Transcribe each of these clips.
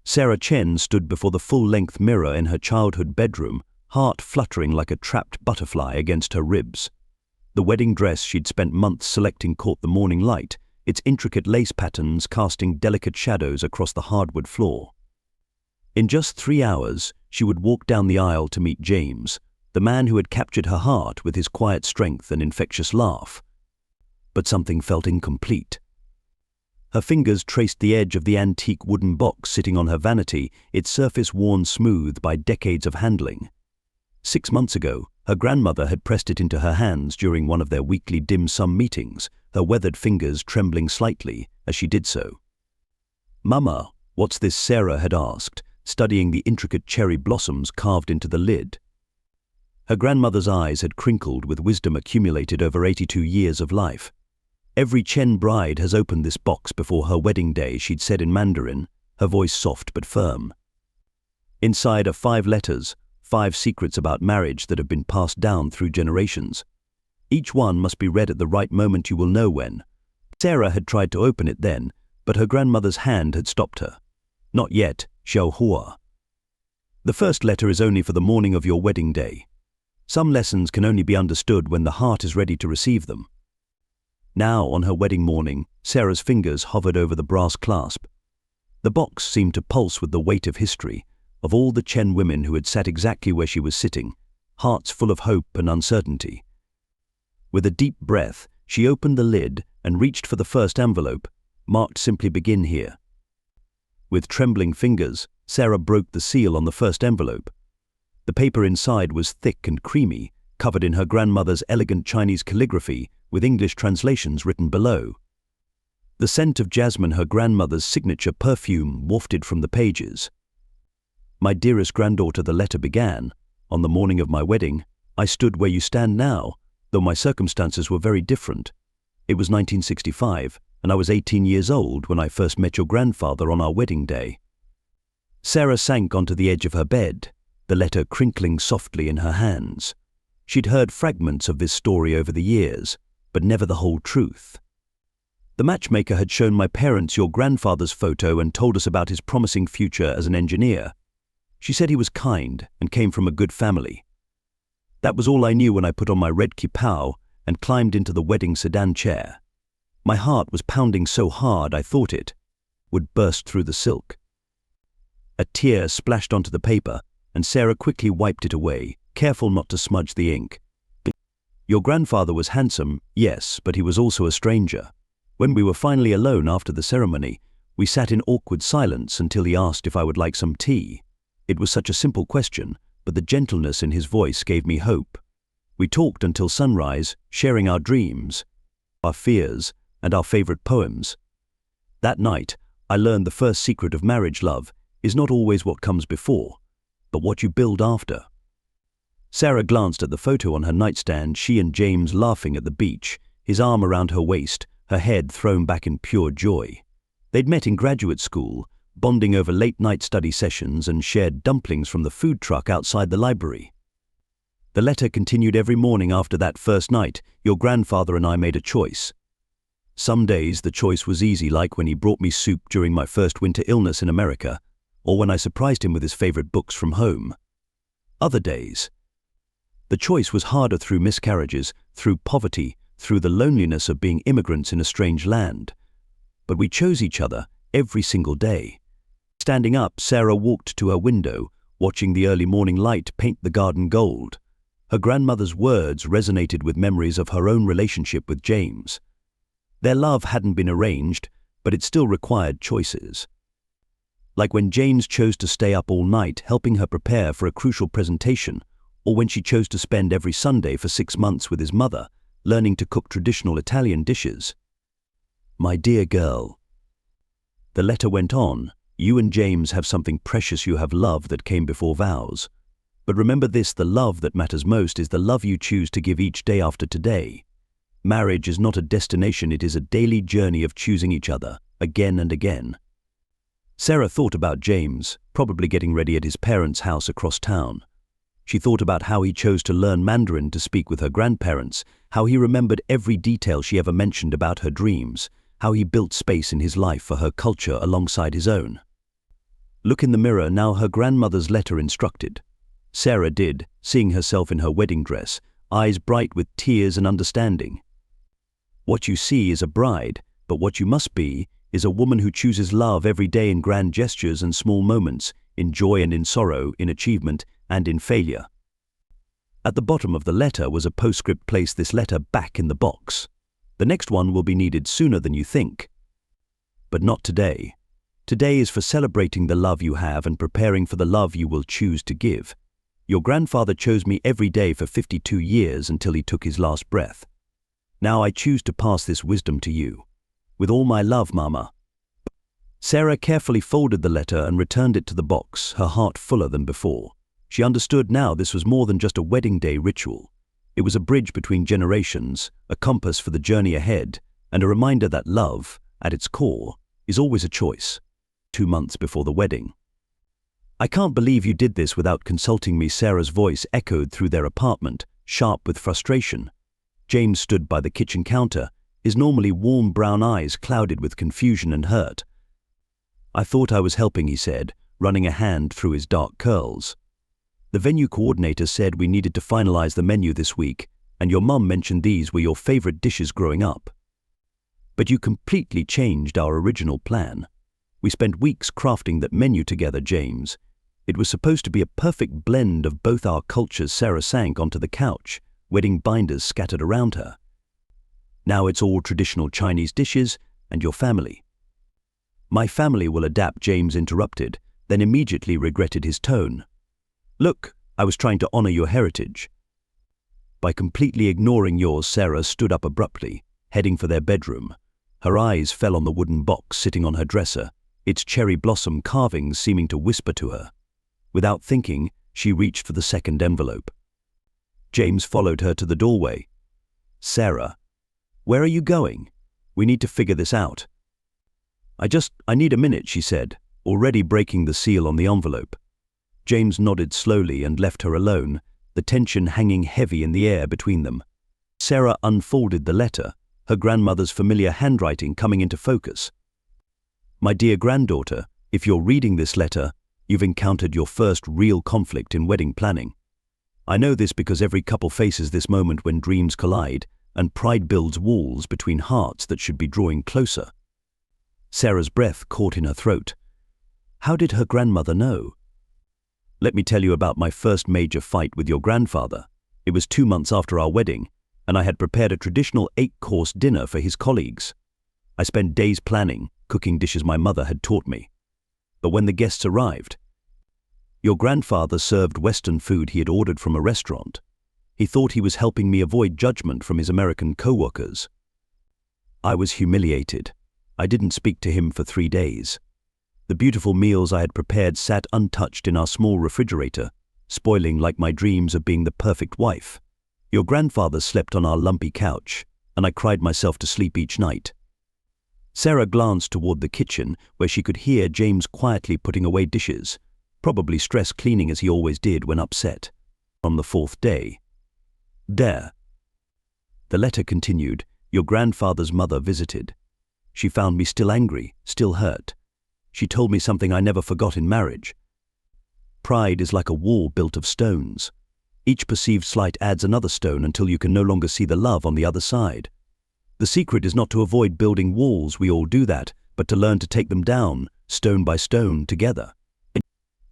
Sarah Chen stood before the full-length mirror in her childhood bedroom, heart fluttering like a trapped butterfly against her ribs. The wedding dress she'd spent months selecting caught the morning light, its intricate lace patterns casting delicate shadows across the hardwood floor. In just 3 hours, she would walk down the aisle to meet James, the man who had captured her heart with his quiet strength and infectious laugh. But something felt incomplete. Her fingers traced the edge of the antique wooden box sitting on her vanity, its surface worn smooth by decades of handling. 6 months ago, her grandmother had pressed it into her hands during one of their weekly dim-sum meetings, her weathered fingers trembling slightly as she did so. "Mama, what's this?" Sarah had asked, studying the intricate cherry blossoms carved into the lid. Her grandmother's eyes had crinkled with wisdom accumulated over 82 years of life. "Every Chen bride has opened this box before her wedding day," she'd said in Mandarin, her voice soft but firm. Inside are 5 letters, 5 secrets about marriage that have been passed down through generations. Each one must be read at the right moment. You will know when. Sarah had tried to open it then, but her grandmother's hand had stopped her. "Not yet, Xiao Hua. The first letter is only for the morning of your wedding day. Some lessons can only be understood when the heart is ready to receive them." Now, on her wedding morning, Sarah's fingers hovered over the brass clasp. The box seemed to pulse with the weight of history, of all the Chen women who had sat exactly where she was sitting, hearts full of hope and uncertainty. With a deep breath, she opened the lid and reached for the first envelope, marked simply "Begin here." With trembling fingers, Sarah broke the seal on the first envelope. The paper inside was thick and creamy, covered in her grandmother's elegant Chinese calligraphy, with English translations written below. The scent of jasmine, her grandmother's signature perfume, wafted from the pages. "My dearest granddaughter," the letter began, "on the morning of my wedding, I stood where you stand now, though my circumstances were very different. It was 1965, and I was 18 years old when I first met your grandfather on our wedding day." Sarah sank onto the edge of her bed, the letter crinkling softly in her hands. She'd heard fragments of this story over the years, but never the whole truth. "The matchmaker had shown my parents your grandfather's photo and told us about his promising future as an engineer. She said he was kind and came from a good family. That was all I knew when I put on my red kipao and climbed into the wedding sedan chair. My heart was pounding so hard I thought it would burst through the silk." A tear splashed onto the paper, and Sarah quickly wiped it away, careful not to smudge the ink. "Your grandfather was handsome, yes, but he was also a stranger. When we were finally alone after the ceremony, we sat in awkward silence until he asked if I would like some tea. It was such a simple question, but the gentleness in his voice gave me hope. We talked until sunrise, sharing our dreams, our fears, and our favorite poems. That night, I learned the first secret of marriage love is not always what comes before, but what you build after." Sarah glanced at the photo on her nightstand, she and James laughing at the beach, his arm around her waist, her head thrown back in pure joy. They'd met in graduate school, bonding over late-night study sessions and shared dumplings from the food truck outside the library. The letter continued every morning after that first night. "Your grandfather and I made a choice. Some days the choice was easy, like when he brought me soup during my first winter illness in America, or when I surprised him with his favorite books from home. Other days, the choice was harder through miscarriages, through poverty, through the loneliness of being immigrants in a strange land. But we chose each other every single day." Standing up, Sarah walked to her window, watching the early morning light paint the garden gold. Her grandmother's words resonated with memories of her own relationship with James. Their love hadn't been arranged, but it still required choices. Like when James chose to stay up all night helping her prepare for a crucial presentation, or when she chose to spend every Sunday for 6 months with his mother, learning to cook traditional Italian dishes. "My dear girl," the letter went on, "you and James have something precious. You have love that came before vows. But remember this, the love that matters most is the love you choose to give each day after today. Marriage is not a destination, it is a daily journey of choosing each other, again and again." Sarah thought about James, probably getting ready at his parents' house across town. She thought about how he chose to learn Mandarin to speak with her grandparents, how he remembered every detail she ever mentioned about her dreams, how he built space in his life for her culture alongside his own. Look in the mirror now, her grandmother's letter instructed. Sarah did, seeing herself in her wedding dress, eyes bright with tears and understanding. What you see is a bride, but what you must be is a woman who chooses love every day in grand gestures and small moments, in joy and in sorrow, in achievement and in failure. At the bottom of the letter was a postscript: place this letter back in the box. The next one will be needed sooner than you think. But not today. Today is for celebrating the love you have and preparing for the love you will choose to give. Your grandfather chose me every day for 52 years until he took his last breath. Now I choose to pass this wisdom to you. With all my love, Mama. Sarah carefully folded the letter and returned it to the box, her heart fuller than before. She understood now this was more than just a wedding day ritual. It was a bridge between generations, a compass for the journey ahead, and a reminder that love, at its core, is always a choice. 2 months before the wedding. I can't believe you did this without consulting me. Sarah's voice echoed through their apartment, sharp with frustration. James stood by the kitchen counter, his normally warm brown eyes clouded with confusion and hurt. I thought I was helping, he said, running a hand through his dark curls. The venue coordinator said we needed to finalize the menu this week, and your mum mentioned these were your favorite dishes growing up. But you completely changed our original plan. We spent weeks crafting that menu together, James. It was supposed to be a perfect blend of both our cultures. Sarah sank onto the couch, wedding binders scattered around her. Now it's all traditional Chinese dishes and your family. My family will adapt, James interrupted, then immediately regretted his tone. Look, I was trying to honor your heritage. By completely ignoring yours, Sarah stood up abruptly, heading for their bedroom. Her eyes fell on the wooden box sitting on her dresser, its cherry blossom carvings seeming to whisper to her. Without thinking, she reached for the second envelope. James followed her to the doorway. Sarah, where are you going? We need to figure this out. I need a minute, she said, already breaking the seal on the envelope. James nodded slowly and left her alone, the tension hanging heavy in the air between them. Sarah unfolded the letter, her grandmother's familiar handwriting coming into focus. My dear granddaughter, if you're reading this letter, you've encountered your first real conflict in wedding planning. I know this because every couple faces this moment when dreams collide and pride builds walls between hearts that should be drawing closer. Sarah's breath caught in her throat. How did her grandmother know? Let me tell you about my first major fight with your grandfather. It was 2 months after our wedding, and I had prepared a traditional 8-course dinner for his colleagues. I spent days planning, cooking dishes my mother had taught me. But when the guests arrived, your grandfather served Western food he had ordered from a restaurant. He thought he was helping me avoid judgment from his American co-workers. I was humiliated. I didn't speak to him for 3 days. The beautiful meals I had prepared sat untouched in our small refrigerator, spoiling like my dreams of being the perfect wife. Your grandfather slept on our lumpy couch, and I cried myself to sleep each night. Sarah glanced toward the kitchen, where she could hear James quietly putting away dishes, probably stress cleaning as he always did when upset. On the 4th day. There. The letter continued, your grandfather's mother visited. She found me still angry, still hurt. She told me something I never forgot in marriage. Pride is like a wall built of stones. Each perceived slight adds another stone until you can no longer see the love on the other side. The secret is not to avoid building walls, we all do that, but to learn to take them down, stone by stone, together.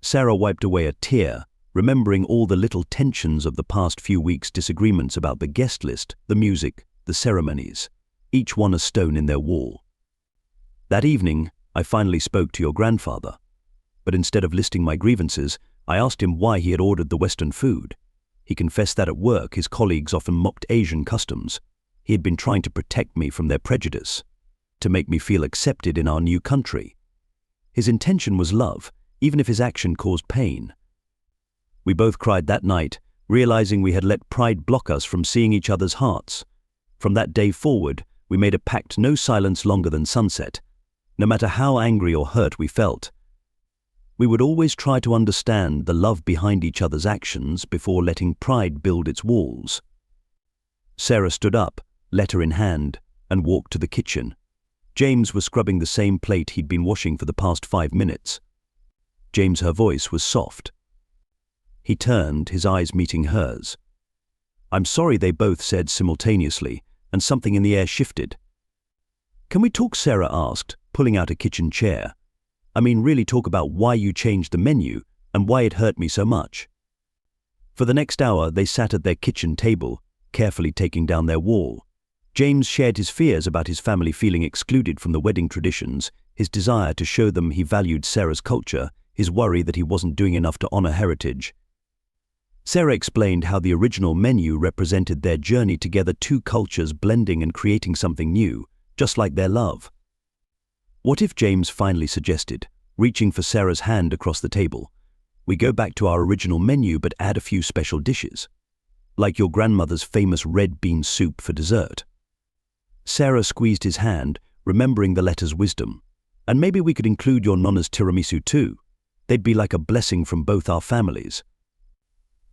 Sarah wiped away a tear, remembering all the little tensions of the past few weeks' disagreements about the guest list, the music, the ceremonies, each one a stone in their wall. That evening, I finally spoke to your grandfather, but instead of listing my grievances, I asked him why he had ordered the Western food. He confessed that at work his colleagues often mocked Asian customs. He had been trying to protect me from their prejudice, to make me feel accepted in our new country. His intention was love, even if his action caused pain. We both cried that night, realizing we had let pride block us from seeing each other's hearts. From that day forward, we made a pact: no silence longer than sunset. No matter how angry or hurt we felt, we would always try to understand the love behind each other's actions before letting pride build its walls. Sarah stood up, letter in hand, and walked to the kitchen. James was scrubbing the same plate he'd been washing for the past 5 minutes. James, her voice was soft. He turned, his eyes meeting hers. "I'm sorry," they both said simultaneously, and something in the air shifted. "Can we talk?" Sarah asked, pulling out a kitchen chair. "I mean, really talk about why you changed the menu and why it hurt me so much." For the next hour, they sat at their kitchen table, carefully taking down their wall. James shared his fears about his family feeling excluded from the wedding traditions, his desire to show them he valued Sarah's culture, his worry that he wasn't doing enough to honor heritage. Sarah explained how the original menu represented their journey together, two cultures blending and creating something new, just like their love. "What if," James finally suggested, reaching for Sarah's hand across the table, "we go back to our original menu but add a few special dishes? Like your grandmother's famous red bean soup for dessert." Sarah squeezed his hand, remembering the letter's wisdom. "And maybe we could include your nonna's tiramisu too. They'd be like a blessing from both our families."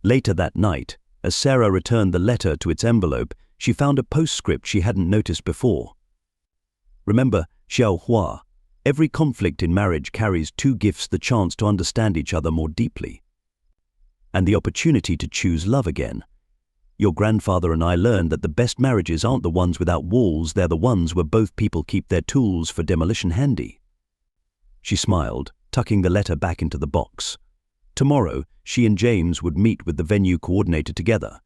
Later that night, as Sarah returned the letter to its envelope, she found a postscript she hadn't noticed before. "Remember, Xiao Hua, every conflict in marriage carries two gifts: the chance to understand each other more deeply, and the opportunity to choose love again. Your grandfather and I learned that the best marriages aren't the ones without walls, they're the ones where both people keep their tools for demolition handy." She smiled, tucking the letter back into the box. Tomorrow, she and James would meet with the venue coordinator together,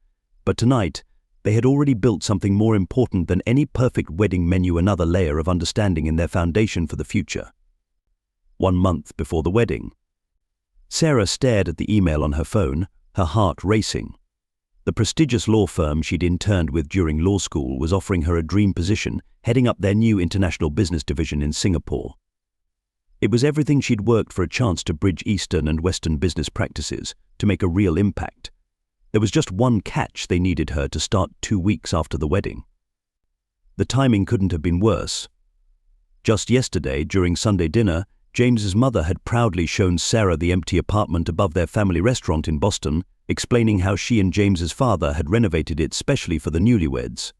but tonight, they had already built something more important than any perfect wedding menu: another layer of understanding in their foundation for the future. 1 month before the wedding. Sarah stared at the email on her phone, her heart racing. The prestigious law firm she'd interned with during law school was offering her a dream position, heading up their new international business division in Singapore. It was everything she'd worked for: a chance to bridge Eastern and Western business practices, to make a real impact. There was just one catch: they needed her to start 2 weeks after the wedding. The timing couldn't have been worse. Just yesterday, during Sunday dinner, James's mother had proudly shown Sarah the empty apartment above their family restaurant in Boston, explaining how she and James's father had renovated it specially for the newlyweds.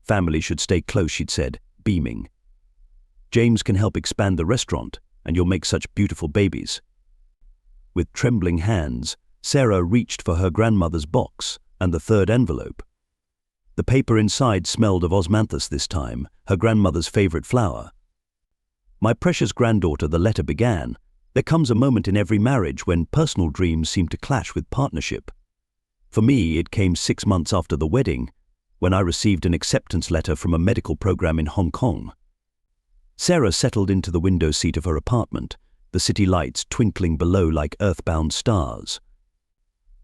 "Family should stay close," she'd said, beaming. "James can help expand the restaurant, and you'll make such beautiful babies." With trembling hands, Sarah reached for her grandmother's box and the third envelope. The paper inside smelled of osmanthus this time, her grandmother's favorite flower. "My precious granddaughter," the letter began, "there comes a moment in every marriage when personal dreams seem to clash with partnership. For me, it came 6 months after the wedding, when I received an acceptance letter from a medical program in Hong Kong." Sarah settled into the window seat of her apartment, the city lights twinkling below like earthbound stars.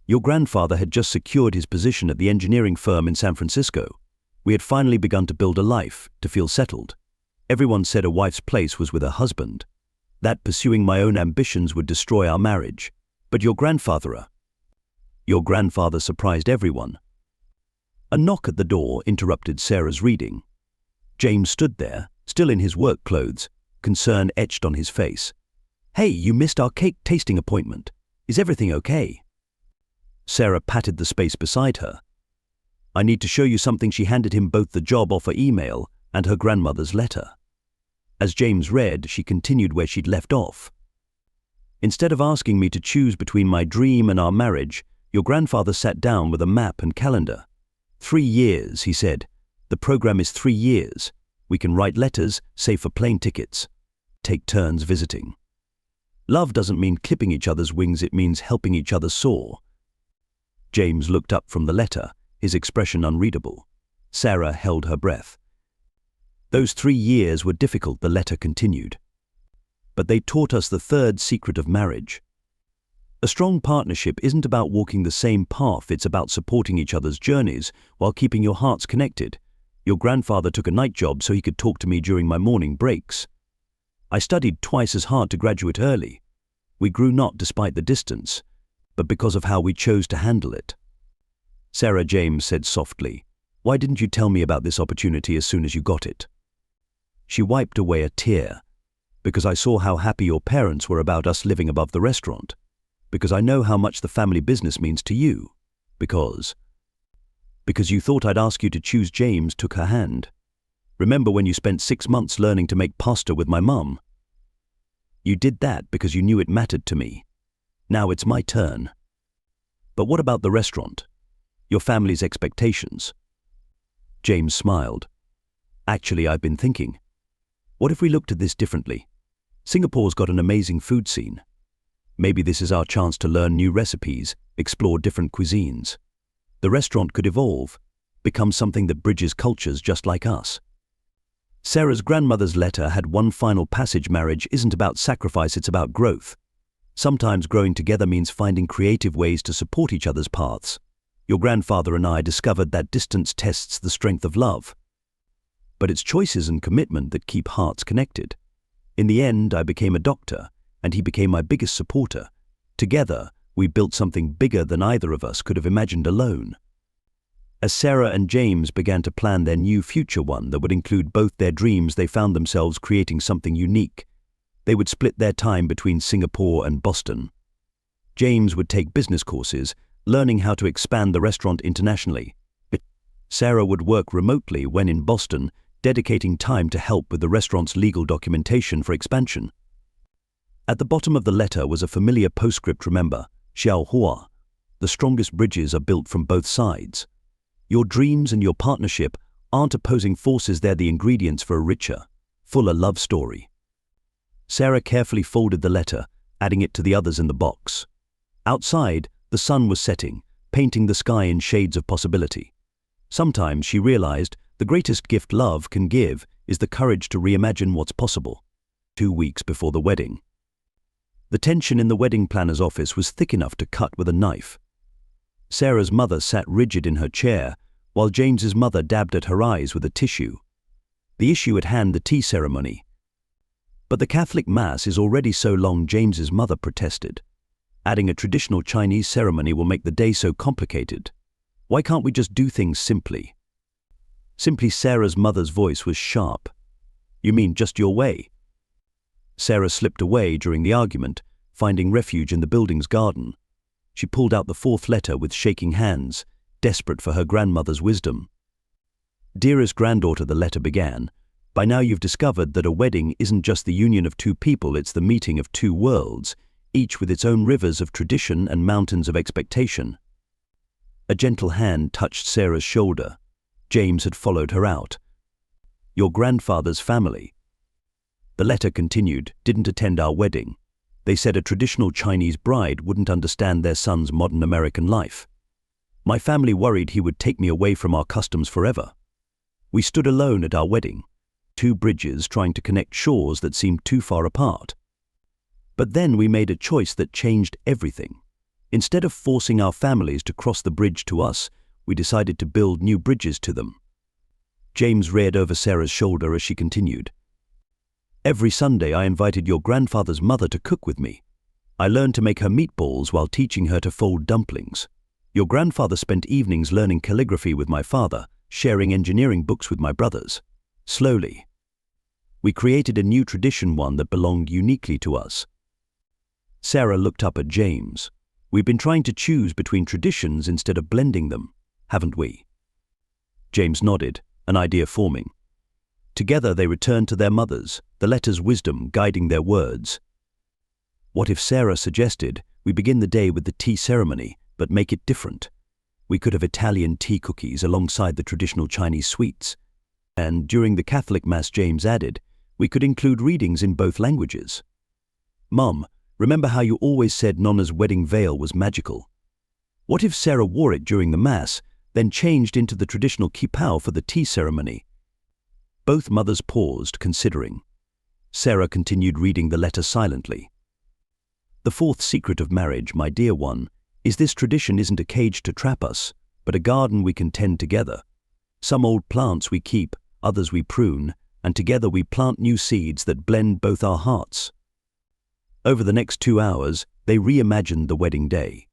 "Your grandfather had just secured his position at the engineering firm in San Francisco. We had finally begun to build a life, to feel settled. Everyone said a wife's place was with her husband, that pursuing my own ambitions would destroy our marriage. But your grandfather surprised everyone." A knock at the door interrupted Sarah's reading. James stood there, still in his work clothes, concern etched on his face. "Hey, you missed our cake tasting appointment. Is everything okay?" Sarah patted the space beside her. "I need to show you something." She handed him both the job offer email and her grandmother's letter. As James read, she continued where she'd left off. "Instead of asking me to choose between my dream and our marriage, your grandfather sat down with a map and calendar. 3 years, he said. The program is 3 years. We can write letters, save for plane tickets, take turns visiting. Love doesn't mean clipping each other's wings, it means helping each other soar." James looked up from the letter, his expression unreadable. Sarah held her breath. "Those 3 years were difficult," the letter continued. "But they taught us the third secret of marriage. A strong partnership isn't about walking the same path, it's about supporting each other's journeys while keeping your hearts connected. Your grandfather took a night job so he could talk to me during my morning breaks. I studied twice as hard to graduate early. We grew not despite the distance, but because of how we chose to handle it." Sarah, James said softly, "Why didn't you tell me about this opportunity as soon as you got it?" She wiped away a tear. "Because I saw how happy your parents were about us living above the restaurant. Because I know how much the family business means to you. Because you thought I'd ask you to choose." James took her hand. "Remember when you spent 6 months learning to make pasta with my mum?" You did that because you knew it mattered to me. Now it's my turn. But what about the restaurant? Your family's expectations? James smiled. Actually, I've been thinking. What if we looked at this differently? Singapore's got an amazing food scene. Maybe this is our chance to learn new recipes, explore different cuisines. The restaurant could evolve, become something that bridges cultures just like us. Sarah's grandmother's letter had one final passage: marriage isn't about sacrifice, it's about growth. Sometimes growing together means finding creative ways to support each other's paths. Your grandfather and I discovered that distance tests the strength of love. But it's choices and commitment that keep hearts connected. In the end, I became a doctor, and he became my biggest supporter. Together, we built something bigger than either of us could have imagined alone. As Sarah and James began to plan their new future, one that would include both their dreams, they found themselves creating something unique. They would split their time between Singapore and Boston. James would take business courses, learning how to expand the restaurant internationally. Sarah would work remotely when in Boston, dedicating time to help with the restaurant's legal documentation for expansion. At the bottom of the letter was a familiar postscript: remember, Xiao Hua, the strongest bridges are built from both sides. Your dreams and your partnership aren't opposing forces, they're the ingredients for a richer, fuller love story. Sarah carefully folded the letter, adding it to the others in the box. Outside, the sun was setting, painting the sky in shades of possibility. Sometimes, she realized, the greatest gift love can give is the courage to reimagine what's possible. 2 weeks before the wedding. The tension in the wedding planner's office was thick enough to cut with a knife. Sarah's mother sat rigid in her chair, while James's mother dabbed at her eyes with a tissue. The issue at hand, the tea ceremony. But the Catholic Mass is already so long, James's mother protested. Adding a traditional Chinese ceremony will make the day so complicated. Why can't we just do things simply? Simply, Sarah's mother's voice was sharp. You mean just your way? Sarah slipped away during the argument, finding refuge in the building's garden. She pulled out the 4th letter with shaking hands, desperate for her grandmother's wisdom. Dearest granddaughter, the letter began, by now you've discovered that a wedding isn't just the union of 2 people, it's the meeting of 2 worlds, each with its own rivers of tradition and mountains of expectation. A gentle hand touched Sarah's shoulder. James had followed her out. Your grandfather's family. The letter continued, didn't attend our wedding. They said a traditional Chinese bride wouldn't understand their son's modern American life. My family worried he would take me away from our customs forever. We stood alone at our wedding, 2 bridges trying to connect shores that seemed too far apart. But then we made a choice that changed everything. Instead of forcing our families to cross the bridge to us, we decided to build new bridges to them. James reared over Sarah's shoulder as she continued. Every Sunday I invited your grandfather's mother to cook with me. I learned to make her meatballs while teaching her to fold dumplings. Your grandfather spent evenings learning calligraphy with my father, sharing engineering books with my brothers. Slowly, we created a new tradition, one that belonged uniquely to us. Sarah looked up at James. We've been trying to choose between traditions instead of blending them, haven't we? James nodded, an idea forming. Together they returned to their mothers, the letter's wisdom guiding their words. What if Sarah suggested we begin the day with the tea ceremony, but make it different? We could have Italian tea cookies alongside the traditional Chinese sweets. And during the Catholic Mass, James added, we could include readings in both languages. Mum, remember how you always said Nonna's wedding veil was magical? What if Sarah wore it during the Mass, then changed into the traditional kipao for the tea ceremony? Both mothers paused, considering. Sarah continued reading the letter silently. The 4th secret of marriage, my dear one, is this tradition isn't a cage to trap us, but a garden we can tend together. Some old plants we keep, others we prune, and together we plant new seeds that blend both our hearts. Over the next 2 hours, they reimagined the wedding day.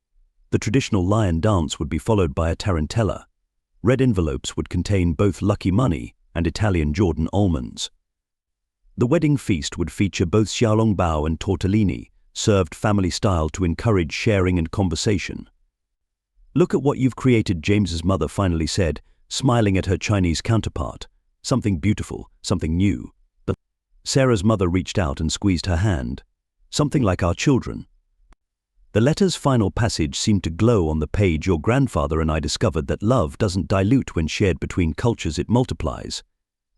The traditional lion dance would be followed by a tarantella. Red envelopes would contain both lucky money and Italian Jordan almonds. The wedding feast would feature both xiaolongbao and tortellini, served family style to encourage sharing and conversation. Look at what you've created, James's mother finally said, smiling at her Chinese counterpart. Something beautiful, something new. Sarah's mother reached out and squeezed her hand. something like our children. The letter's final passage seemed to glow on the page. Your grandfather and I discovered that love doesn't dilute when shared between cultures, it multiplies.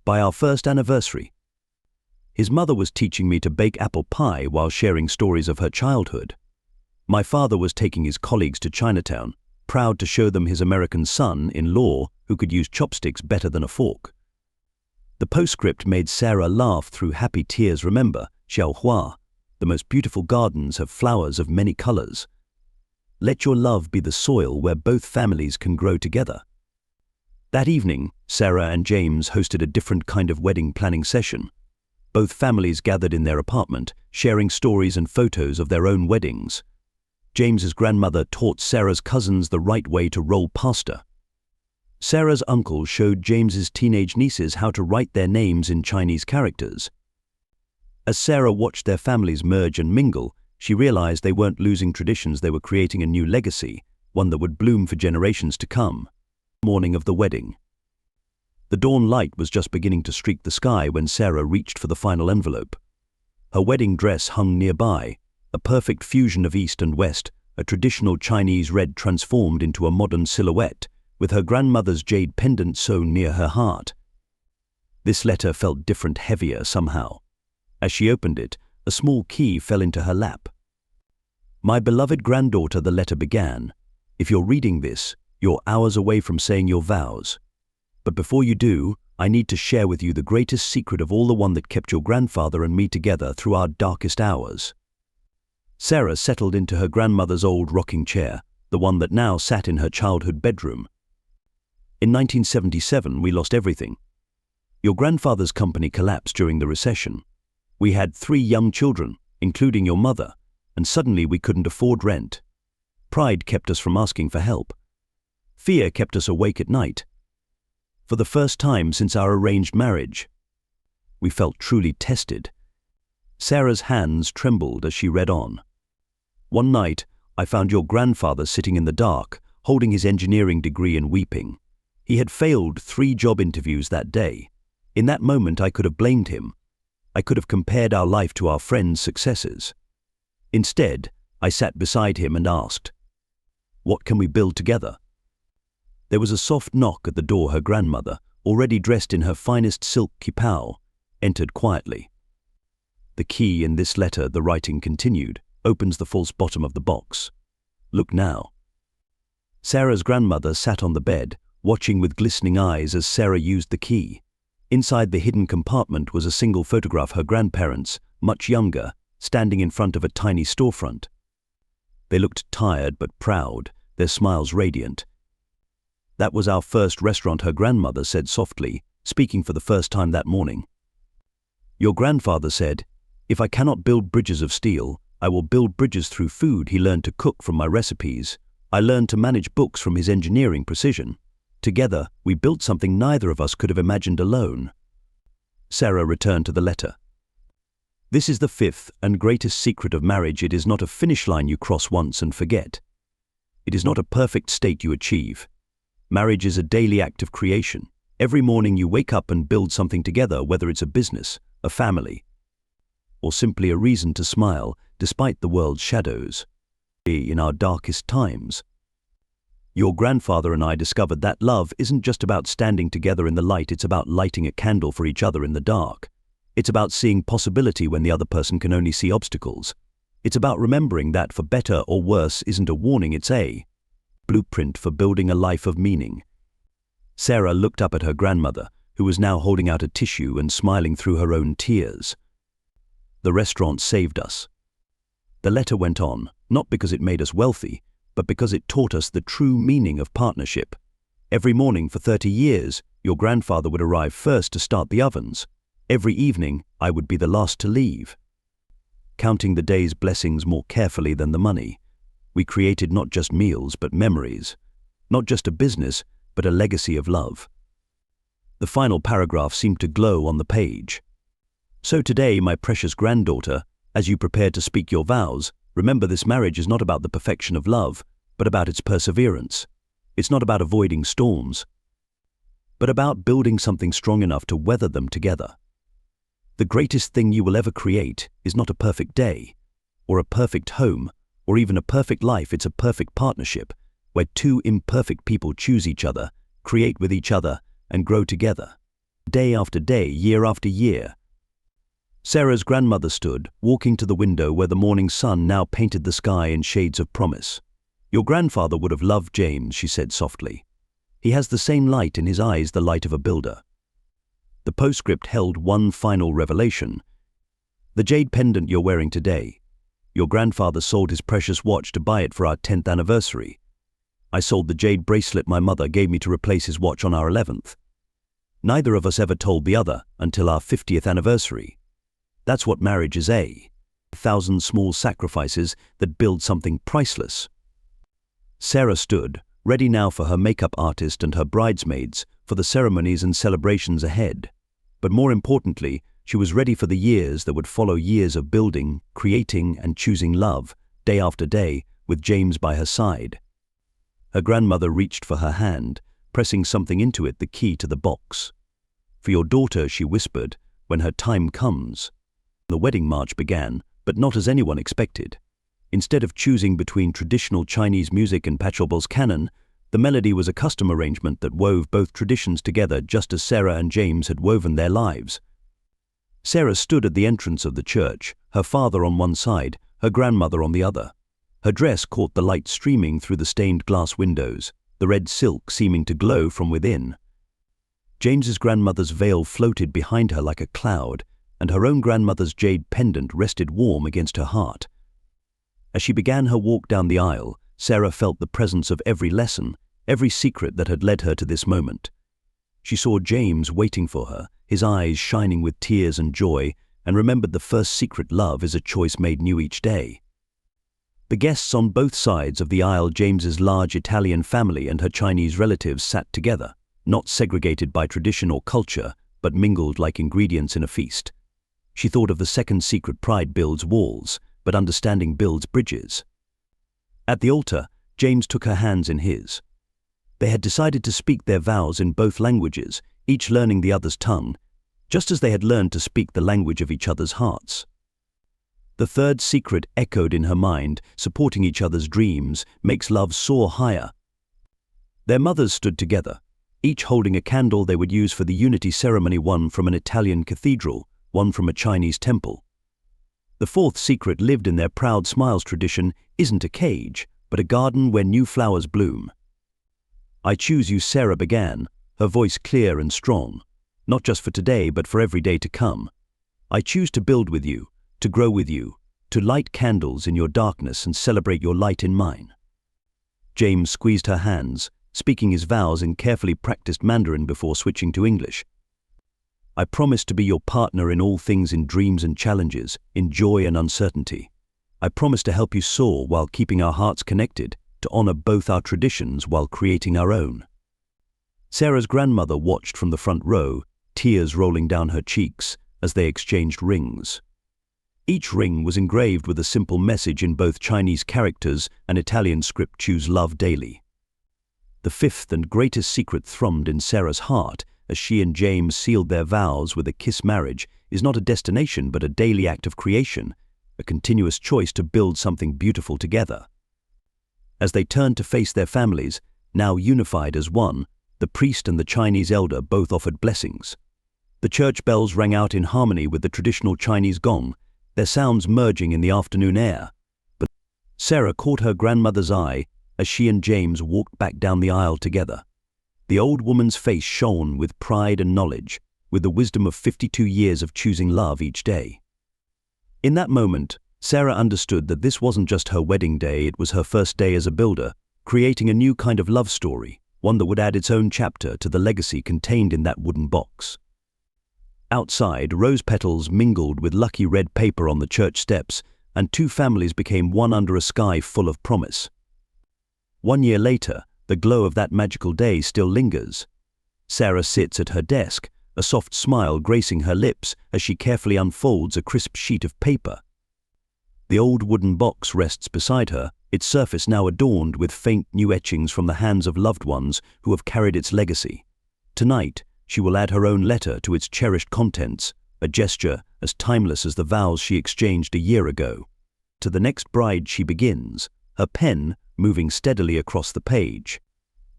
By our first anniversary, his mother was teaching me to bake apple pie while sharing stories of her childhood. My father was taking his colleagues to Chinatown, proud to show them his American son-in-law who could use chopsticks better than a fork. The postscript made Sarah laugh through happy tears. Remember, Xiaohua, the most beautiful gardens have flowers of many colors. Let your love be the soil where both families can grow together. That evening, Sarah and James hosted a different kind of wedding planning session. Both families gathered in their apartment, sharing stories and photos of their own weddings. James's grandmother taught Sarah's cousins the right way to roll pasta. Sarah's uncle showed James's teenage nieces how to write their names in Chinese characters. As Sarah watched their families merge and mingle, she realized they weren't losing traditions, they were creating a new legacy, one that would bloom for generations to come. Morning of the wedding. The dawn light was just beginning to streak the sky when Sarah reached for the final envelope. Her wedding dress hung nearby, a perfect fusion of East and West, a traditional Chinese red transformed into a modern silhouette, with her grandmother's jade pendant sewn near her heart. This letter felt different, heavier somehow. As she opened it, a small key fell into her lap. My beloved granddaughter, the letter began. If you're reading this, you're hours away from saying your vows. But before you do, I need to share with you the greatest secret of all, the one that kept your grandfather and me together through our darkest hours. Sarah settled into her grandmother's old rocking chair, the one that now sat in her childhood bedroom. In 1977, we lost everything. Your grandfather's company collapsed during the recession. We had 3 young children, including your mother, and suddenly we couldn't afford rent. Pride kept us from asking for help. Fear kept us awake at night. For the first time since our arranged marriage, we felt truly tested. Sarah's hands trembled as she read on. One night, I found your grandfather sitting in the dark, holding his engineering degree and weeping. He had failed 3 job interviews that day. In that moment, I could have blamed him. I could have compared our life to our friend's successes. Instead, I sat beside him and asked, "What can we build together?" There was a soft knock at the door. Her grandmother, already dressed in her finest silk kipao, entered quietly. The key in this letter, the writing continued, opens the false bottom of the box. Look now. Sarah's grandmother sat on the bed, watching with glistening eyes as Sarah used the key. Inside the hidden compartment was a single photograph, her grandparents, much younger, standing in front of a tiny storefront. They looked tired but proud, their smiles radiant. That was our first restaurant, her grandmother said softly, speaking for the first time that morning. Your grandfather said, "If I cannot build bridges of steel, I will build bridges through food." He learned to cook from my recipes. I learned to manage books from his engineering precision. Together, we built something neither of us could have imagined alone. Sarah returned to the letter. This is the 5th and greatest secret of marriage. It is not a finish line you cross once and forget. It is not a perfect state you achieve. Marriage is a daily act of creation. Every morning you wake up and build something together, whether it's a business, a family, or simply a reason to smile despite the world's shadows. In our darkest times, your grandfather and I discovered that love isn't just about standing together in the light, it's about lighting a candle for each other in the dark. It's about seeing possibility when the other person can only see obstacles. It's about remembering that for better or worse isn't a warning, it's a blueprint for building a life of meaning. Sarah looked up at her grandmother, who was now holding out a tissue and smiling through her own tears. The restaurant saved us. The letter went on, not because it made us wealthy, but because it taught us the true meaning of partnership. Every morning for 30 years, your grandfather would arrive first to start the ovens. Every evening, I would be the last to leave. Counting the day's blessings more carefully than the money, we created not just meals but memories. Not just a business, but a legacy of love. The final paragraph seemed to glow on the page. So today, my precious granddaughter, as you prepare to speak your vows, remember this marriage is not about the perfection of love, but about its perseverance. It's not about avoiding storms, but about building something strong enough to weather them together. The greatest thing you will ever create is not a perfect day, or a perfect home, or even a perfect life. It's a perfect partnership, where two imperfect people choose each other, create with each other, and grow together. Day after day, year after year. Sarah's grandmother stood, walking to the window where the morning sun now painted the sky in shades of promise. "Your grandfather would have loved James," she said softly. "He has the same light in his eyes, the light of a builder." The postscript held one final revelation. "The jade pendant you're wearing today. Your grandfather sold his precious watch to buy it for our 10th anniversary. I sold the jade bracelet my mother gave me to replace his watch on our 11th. Neither of us ever told the other until our 50th anniversary. That's what marriage is, a 1,000 small sacrifices that build something priceless." Sarah stood, ready now for her makeup artist and her bridesmaids, for the ceremonies and celebrations ahead. But more importantly, she was ready for the years that would follow, years of building, creating, and choosing love, day after day, with James by her side. Her grandmother reached for her hand, pressing something into it, the key to the box. "For your daughter," she whispered, "when her time comes." The wedding march began, but not as anyone expected. Instead of choosing between traditional Chinese music and Pachelbel's canon, the melody was a custom arrangement that wove both traditions together, just as Sarah and James had woven their lives. Sarah stood at the entrance of the church, her father on one side, her grandmother on the other. Her dress caught the light streaming through the stained glass windows, the red silk seeming to glow from within. James's grandmother's veil floated behind her like a cloud, and her own grandmother's jade pendant rested warm against her heart. As she began her walk down the aisle, Sarah felt the presence of every lesson, every secret that had led her to this moment. She saw James waiting for her, his eyes shining with tears and joy, and remembered the first secret: love is a choice made new each day. The guests on both sides of the aisle, James's large Italian family and her Chinese relatives, sat together, not segregated by tradition or culture, but mingled like ingredients in a feast. She thought of the second secret: pride builds walls, but understanding builds bridges. At the altar, James took her hands in his. They had decided to speak their vows in both languages, each learning the other's tongue, just as they had learned to speak the language of each other's hearts. The third secret echoed in her mind: supporting each other's dreams makes love soar higher. Their mothers stood together, each holding a candle they would use for the unity ceremony, one from an Italian cathedral, one from a Chinese temple. The fourth secret lived in their proud smiles tradition: isn't a cage, but a garden where new flowers bloom. "I choose you," Sarah began, her voice clear and strong, "not just for today, but for every day to come. I choose to build with you, to grow with you, to light candles in your darkness and celebrate your light in mine." James squeezed her hands, speaking his vows in carefully practiced Mandarin before switching to English. "I promise to be your partner in all things, in dreams and challenges, in joy and uncertainty. I promise to help you soar while keeping our hearts connected, to honor both our traditions while creating our own." Sarah's grandmother watched from the front row, tears rolling down her cheeks as they exchanged rings. Each ring was engraved with a simple message in both Chinese characters and Italian script: choose love daily. The fifth and greatest secret thrummed in Sarah's heart as she and James sealed their vows with a kiss: marriage is not a destination but a daily act of creation, a continuous choice to build something beautiful together. As they turned to face their families, now unified as one, the priest and the Chinese elder both offered blessings. The church bells rang out in harmony with the traditional Chinese gong, their sounds merging in the afternoon air. But Sarah caught her grandmother's eye as she and James walked back down the aisle together. The old woman's face shone with pride and knowledge, with the wisdom of 52 years of choosing love each day. In that moment, Sarah understood that this wasn't just her wedding day, it was her first day as a builder, creating a new kind of love story, one that would add its own chapter to the legacy contained in that wooden box. Outside, rose petals mingled with lucky red paper on the church steps, and two families became one under a sky full of promise. 1 year later, the glow of that magical day still lingers. Sarah sits at her desk, a soft smile gracing her lips as she carefully unfolds a crisp sheet of paper. The old wooden box rests beside her, its surface now adorned with faint new etchings from the hands of loved ones who have carried its legacy. Tonight, she will add her own letter to its cherished contents, a gesture as timeless as the vows she exchanged a year ago. To the next bride she begins, her pen moving steadily across the page.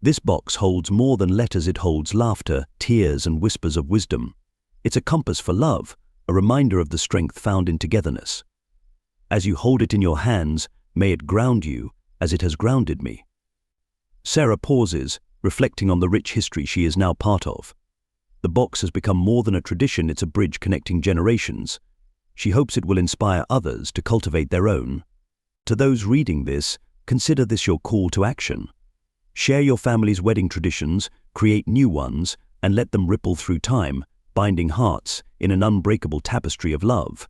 This box holds more than letters. It holds laughter, tears, and whispers of wisdom. It's a compass for love, a reminder of the strength found in togetherness. As you hold it in your hands, may it ground you as it has grounded me. Sarah pauses, reflecting on the rich history she is now part of. The box has become more than a tradition, it's a bridge connecting generations. She hopes it will inspire others to cultivate their own. To those reading this, consider this your call to action. Share your family's wedding traditions, create new ones, and let them ripple through time, binding hearts in an unbreakable tapestry of love.